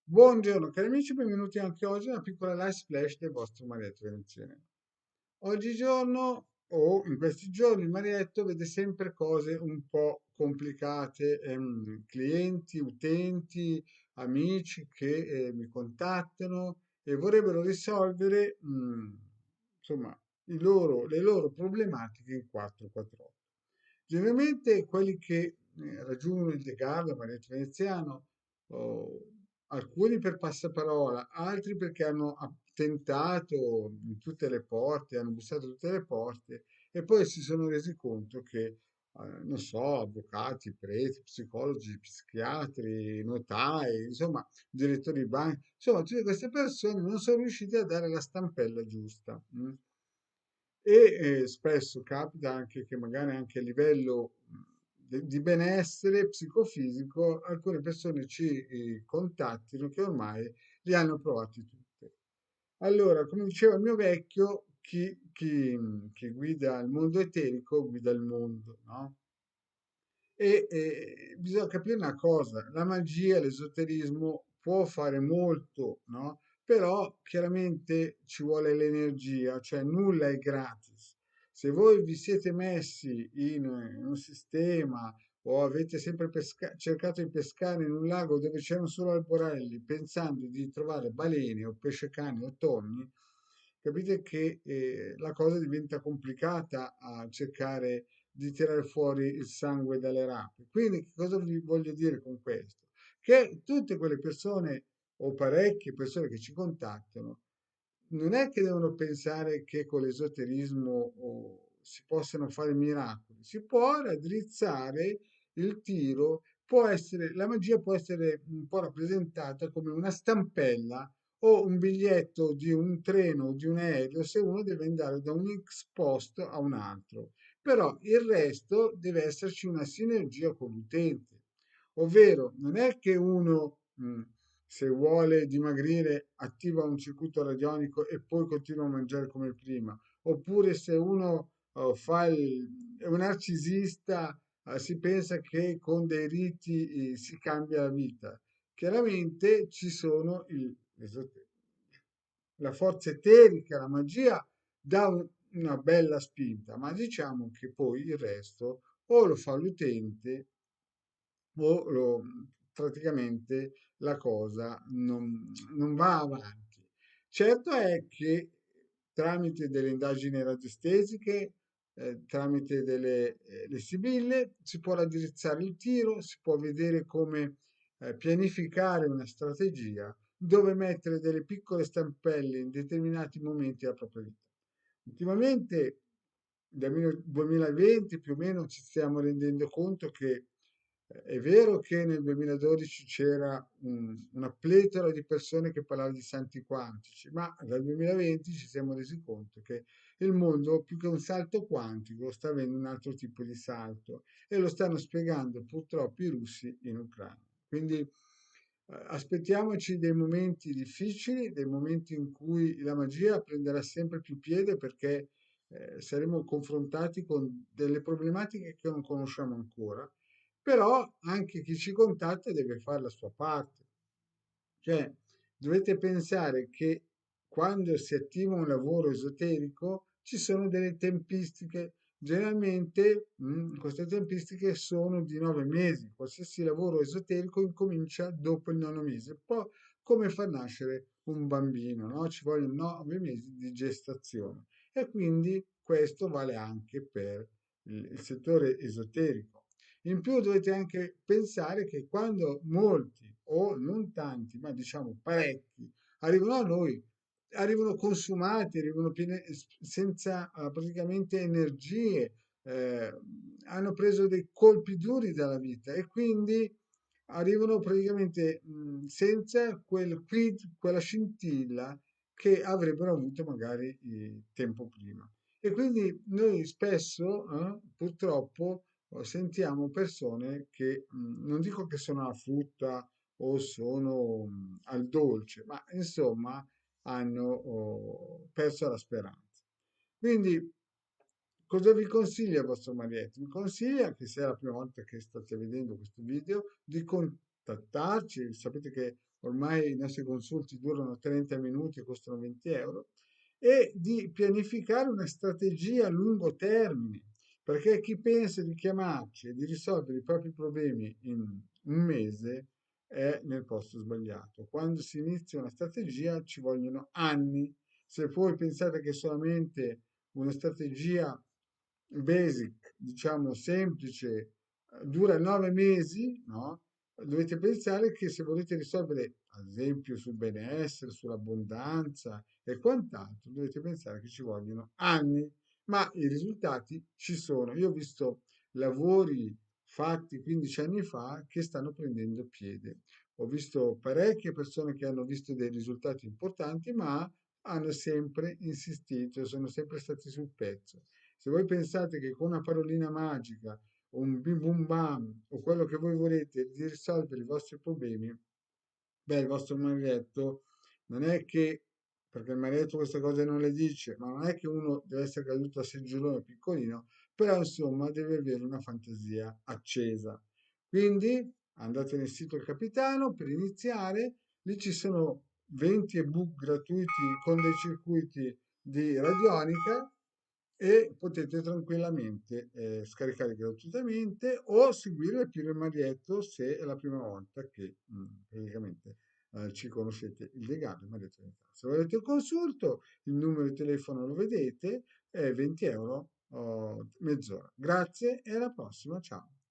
Buongiorno cari amici, benvenuti anche oggi a una piccola live splash del vostro Marietto Veneziano. Oggigiorno o in questi giorni il Marietto vede sempre cose un po' complicate, clienti, utenti, amici che mi contattano e vorrebbero risolvere insomma le loro problematiche in 448. Generalmente quelli che raggiungono il Degardo, Marietto Veneziano, oh, alcuni per passaparola, altri perché hanno tentato in tutte le porte, hanno bussato a tutte le porte e poi si sono resi conto che, non so, avvocati, preti, psicologi, psichiatri, notai, insomma, direttori di banche, insomma, tutte queste persone non sono riusciti a dare la stampella giusta. Spesso capita anche che magari anche a livello di benessere psicofisico alcune persone ci contattino che ormai li hanno provati tutte. Allora, come diceva il mio vecchio, chi guida il mondo eterico guida il mondo, no? Bisogna capire una cosa, la magia, l'esoterismo può fare molto, no? Però chiaramente ci vuole l'energia, cioè nulla è gratis. Se voi vi siete messi in un sistema o avete sempre cercato di pescare in un lago dove c'erano solo alborelli, pensando di trovare balene o pesce cane o tonni, capite che la cosa diventa complicata a cercare di tirare fuori il sangue dalle rape. Quindi, che cosa vi voglio dire con questo? Che tutte quelle persone o parecchie persone che ci contattano non è che devono pensare che con l'esoterismo si possano fare miracoli, si può raddrizzare il tiro, può essere, la magia può essere un po' rappresentata come una stampella o un biglietto di un treno o di un aereo se uno deve andare da un X post a un altro. Però il resto deve esserci una sinergia con l'utente, ovvero non è che uno se vuole dimagrire attiva un circuito radionico e poi continua a mangiare come prima, oppure se uno è un narcisista, si pensa che con dei riti si cambia la vita. Chiaramente ci sono la forza eterica, la magia dà una bella spinta, ma diciamo che poi il resto o lo fa l'utente o praticamente la cosa non va avanti. Certo è che tramite delle indagini radiostesiche, tramite le sibille, si può raddrizzare il tiro, si può vedere come pianificare una strategia dove mettere delle piccole stampelle in determinati momenti della propria vita. Ultimamente, dal 2020 più o meno, ci stiamo rendendo conto che è vero che nel 2012 c'era una pletora di persone che parlavano di santi quantici, ma dal 2020 ci siamo resi conto che il mondo, più che un salto quantico, sta avendo un altro tipo di salto e lo stanno spiegando purtroppo i russi in Ucraina. Quindi aspettiamoci dei momenti difficili, dei momenti in cui la magia prenderà sempre più piede perché saremo confrontati con delle problematiche che non conosciamo ancora, però anche chi ci contatta deve fare la sua parte. Cioè, dovete pensare che quando si attiva un lavoro esoterico ci sono delle tempistiche. Generalmente queste tempistiche sono di 9 mesi. Qualsiasi lavoro esoterico incomincia dopo il nono mese. Poi come far nascere un bambino, no? Ci vogliono 9 mesi di gestazione. E quindi questo vale anche per il settore esoterico. In più dovete anche pensare che quando molti, o non tanti, ma diciamo parecchi, arrivano a noi, arrivano consumati, arrivano senza praticamente energie, hanno preso dei colpi duri dalla vita e quindi arrivano praticamente senza quel quid, quella scintilla che avrebbero avuto magari tempo prima. E quindi noi spesso, purtroppo, sentiamo persone che non dico che sono alla frutta o sono al dolce, ma insomma hanno perso la speranza. Quindi, cosa vi consiglia il vostro Marietto? Vi consiglia che se è la prima volta che state vedendo questo video, contattarci. Sapete che ormai i nostri consulti durano 30 minuti e costano 20 euro, e di pianificare una strategia a lungo termine, perché chi pensa di chiamarci e di risolvere i propri problemi in un mese è nel posto sbagliato. Quando si inizia una strategia ci vogliono anni. Se voi pensate che solamente una strategia basic, diciamo semplice, dura 9 mesi, no? Dovete pensare che se volete risolvere, ad esempio, sul benessere, sull'abbondanza e quant'altro, dovete pensare che ci vogliono anni, ma i risultati ci sono. Io ho visto lavori fatti 15 anni fa che stanno prendendo piede. Ho visto parecchie persone che hanno visto dei risultati importanti, ma hanno sempre insistito, sono sempre stati sul pezzo. Se voi pensate che con una parolina magica, o un bim bum bam, o quello che voi volete, di risolvere i vostri problemi, beh, il vostro marietto non è che, perché il marietto queste cose non le dice, ma non è che uno deve essere caduto a seggiolone piccolino, però insomma deve avere una fantasia accesa. Quindi andate nel sito del capitano per iniziare, lì ci sono 20 ebook gratuiti con dei circuiti di radionica e potete tranquillamente scaricare gratuitamente o seguire il Pino e Marietto se è la prima volta che praticamente ci conoscete il legame Marietto Venezia. Se volete un consulto, il numero di telefono lo vedete, è 20 euro, mezz'ora. Grazie e alla prossima, ciao.